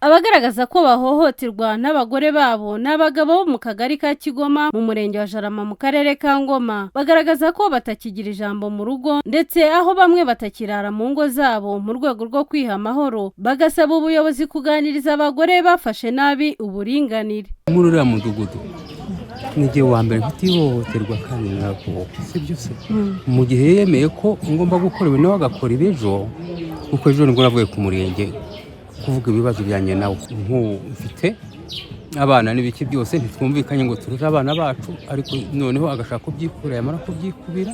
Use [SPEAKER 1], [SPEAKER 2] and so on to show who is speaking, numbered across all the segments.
[SPEAKER 1] Abagaragaza ko bahohoterwa n'abagore babo n'abagabo bo mu kagari ka Kigoma mu murenge wa Jarama mu karere ka Ngoma, bagaragaza ko batakigira ijambo mu rugo ndetse aho bamwe batakirara mu ngo zabo mu rwego rwo kwiha amahoro, bagasaba ubuyobozi kuganiriza abagore bafashe nabi uburinganire.
[SPEAKER 2] Muri uriya mudugudu n'igihe wa mbere mfite ihohoterwa kandi nako si byo se mu gihe yemeye ko ngomba gukora ibintu agakora ibejo kuko ejo nibwo navuye ku murenge kuvuga ibibazo byanjye nawe mfite abana n'ibiki byose ntitwumvikanye ngo turere abana bacu, ariko noneho agashaka kubyikura, yamara kubyikubira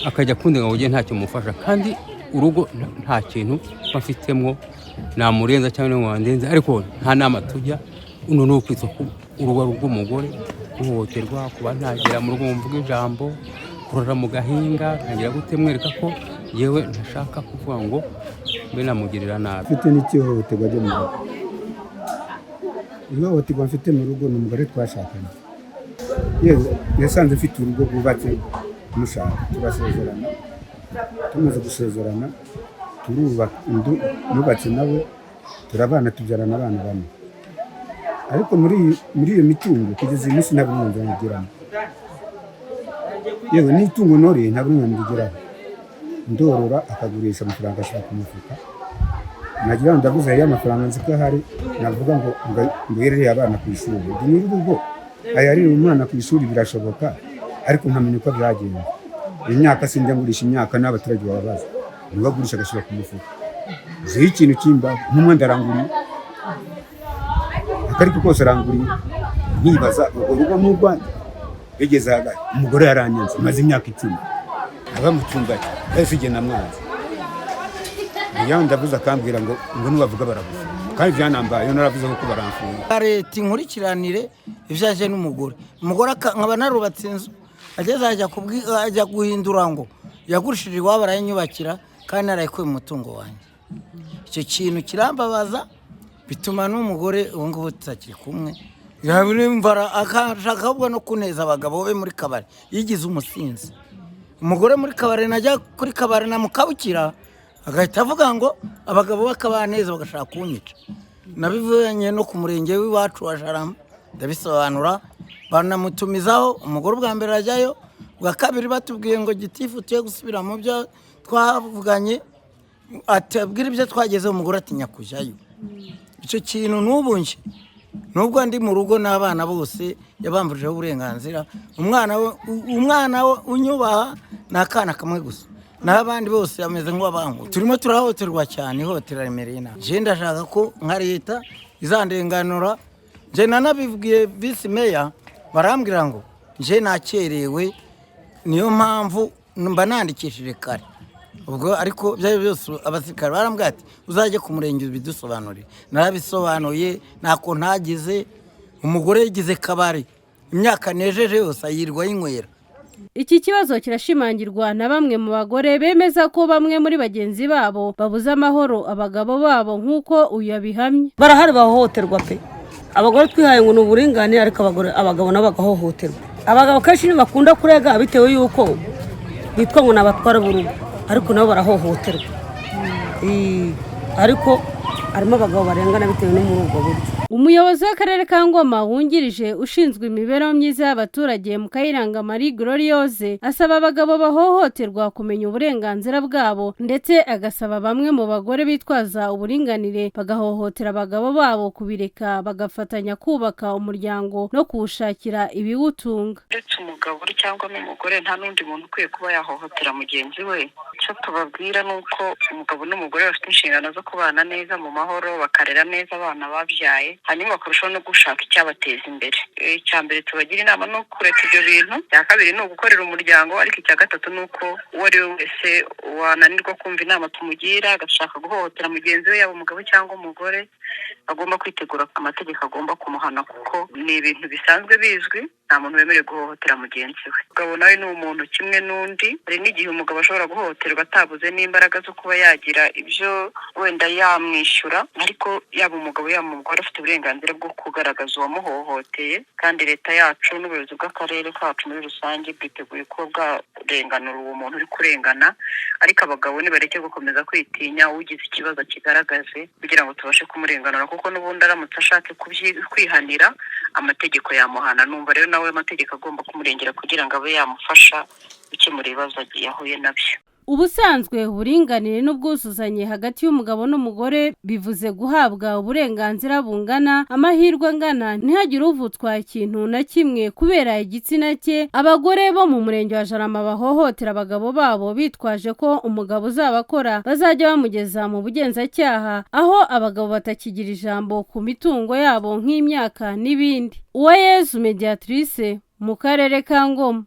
[SPEAKER 2] akajya kundi ngo ntacyo mufasha, kandi urugo nta kintu bafitemo namurenza cyangwa ngo wandenze, ariko nta nama tujya uno no kwitwa urugo rw'umugore guhohoterwa, kuba ntagera mu rugo mvuga ijambo, kurora mu gahinga ntangira gutemwereka ko yewe ntashaka kuvuga ngo mbe namugirira nabi.
[SPEAKER 3] Mfite n'ikihohoterwa ryo mu rugo. Ihohoterwa mfite mu rugo ni umugore twashakanye. Yewe yasanze mfite urugo rwubatse mushaka, turasezerana, tumaze gusezerana turubaka inzu nubatse nawe, turabana tubyarana abana bane, ariko muri iyo mitungo kugeza iyi minsi nta burenganzira ngiramo. Yewe n'itungo noriye nta burenganzira ngiramo, ndorora akagurisha amafaranga ashaka ku mufuka, nagira ngo ndavuze ya mafaranga nzi ko ahari, navuga ngo yerere abana ku ishuri. Ni urugo ayarira umwana ku ishuri birashoboka, ariko nkamenya uko byagenda. Imyaka sinjya ngurisha imyaka n'abaturage bababaza, nibagurisha agashira ku mufuka. Ziho ikintu kimba nk'umwe ndaranguriye, ariko kose aranguriye nibaza urwo rugo mu Rwanda bigeze hagati. Umugore yaranyanze maze imyaka 10 aba mu cyumba cye ese igena mwanzi, yawe ndavuze akambwira ngo nubavuga baravuga, kandi byanambaye yo naravuze ko baramfunga.
[SPEAKER 4] Leta inkurikiranire ivyaje n'umugore, umugore nkaba narubatse inzu ageze ajya guhindura ngo yagurishije iwabo aranyubakira kandi narayikuye mu mutungo wanjye. Icyo kintu kirambabaza, bituma n'umugore ubu ngubu tutakiri kumwe, yabimvara akashaka ahubwo no kuneza abagabo be muri kabari, yigize umusinzi. Umugore muri kabari najya kuri kabari namukabukira agahita avuga ngo abagabo bakabaneza bagashaka kunyica. Nabivanye no ku murenge w'iwacu wa Jarama ndabisobanura, banamutumizaho. Umugore bwa mbere ajyayo, bwa kabiri batubwiye ngo gitifu tuye gusubira mu byo twavuganye, atabwira ibyo twageze. Umugore atinya kujyayo. Icyo kintu n'ubunje nubwo ndi mu rugo n'abana bose yabamburijeho uburenganzira. Umwana we unyubaha n'akana kamwe gusa, n'abandi bose ameze nk'abangu. Turimo turahoterwa cyane, ihotera remereye na je. Ndashaka ko nka leta izandenganura. Je nanabibwiye vice mayor, barambwira ngo je nakerewe, niyo mpamvu mba nandikishije kare. Ubwo ariko byayo byose abasirikare barambwira ati uzajye ku murenge bidusobanurire. Narabisobanuye, ntako ntagize. Umugore yigize kabari, imyaka nejeje yose ayirwa yinywera.
[SPEAKER 1] Iki kibazo kirashimangirwa na bamwe mu bagore bemeza ko bamwe muri bagenzi babo babuza amahoro abagabo babo nk'uko uyu yabihamye.
[SPEAKER 5] Barahari bahohoterwa pe. Abagore twihaye ngo n'uburinganire, ariko abagabo nabo bagahohoterwa. Abagabo kenshi bakunda kurega bitewe yuko bitwa ngo nabatwara burugo, ariko nabo barahohoterwa. Ariko arimo abagabo barengana bitewe no muri ubwo buryo.
[SPEAKER 1] Umuyobozi w'akarere ka Ngoma wungirije ushinzwe imibereho myiza y'abaturage mu Kayiranga Marie Gloriose asaba abagabo bahohoterwa kumenya uburenganzira bwabo, ndetse agasaba bamwe mu bagore bitwaza uburinganire bagahohotera abagabo babo kubireka, bagafatanya kubaka umuryango no kuwushakira ibiwutunga.
[SPEAKER 6] Ndetse umugabo cyangwa n'umugore nta n'undi muntu ukwiye kuba yahohotera mugenzi we. Icyo tubabwira ni uko umugabo n'umugore bafite inshingano zo kubana neza mu mahoro, bakarera neza abana babyaye, hanyuma bakarushaho no gushaka icyabateza imbere. Icya mbere tubagira inama no kureka ibyo bintu, icya kabiri ni ugukorera umuryango, ariko icya gatatu ni uko uwo ari we wese wananirwa kumva inama tumugira agashaka guhohotera mugenzi we, yaba umugabo cyangwa umugore, agomba kwitegura amategeko agomba kumuhana, kuko ni ibintu bisanzwe bizwi. Nta muntu wemerewe guhohotera mugenzi we. Umugabo nawe ni umuntu kimwe n'undi. Hari n'igihe umugabo ashobora guhohoterwa atabuze n'imbaraga zo kuba yagira ibyo wenda yamwishyura, ariko yaba umugabo yaba umugore afite uburenganzira bwo kugaragaza uwamuhohoteye, kandi leta yacu n'ubuyobozi bw'akarere kacu muri rusange bwiteguye kuba bwarenganura uwo muntu uri kurengana. Ariko abagabo nibareke gukomeza kwitinya, ugize ikibazo kigaragaze kugira ngo tubashe kumurenganura. kumurenganura kuko n'ubundi aramutse ashatse kwihanira amategeko yamuhana. Numva rero nawe amategeko agomba kumurengera kugira ngo abe yamufasha gukemura ibibazo yahuye nabyo.
[SPEAKER 1] Ubusanzwe uburinganire n'ubwuzuzanye hagati y'umugabo n'umugore bivuze guhabwa uburenganzira bungana, amahirwe angana, ntihagire uvutswa ikintu na kimwe kubera igitsina cye. Abagore bo mu murenge wa Jarama bahohotera abagabo babo bitwaje ko umugabo uzabakora bazajya bamugeza mu bugenzacyaha, aho abagabo batakigira ijambo ku mitungo yabo nk'imyaka n'ibindi. Uwayezu Mediatrice mu karere ka Ngoma.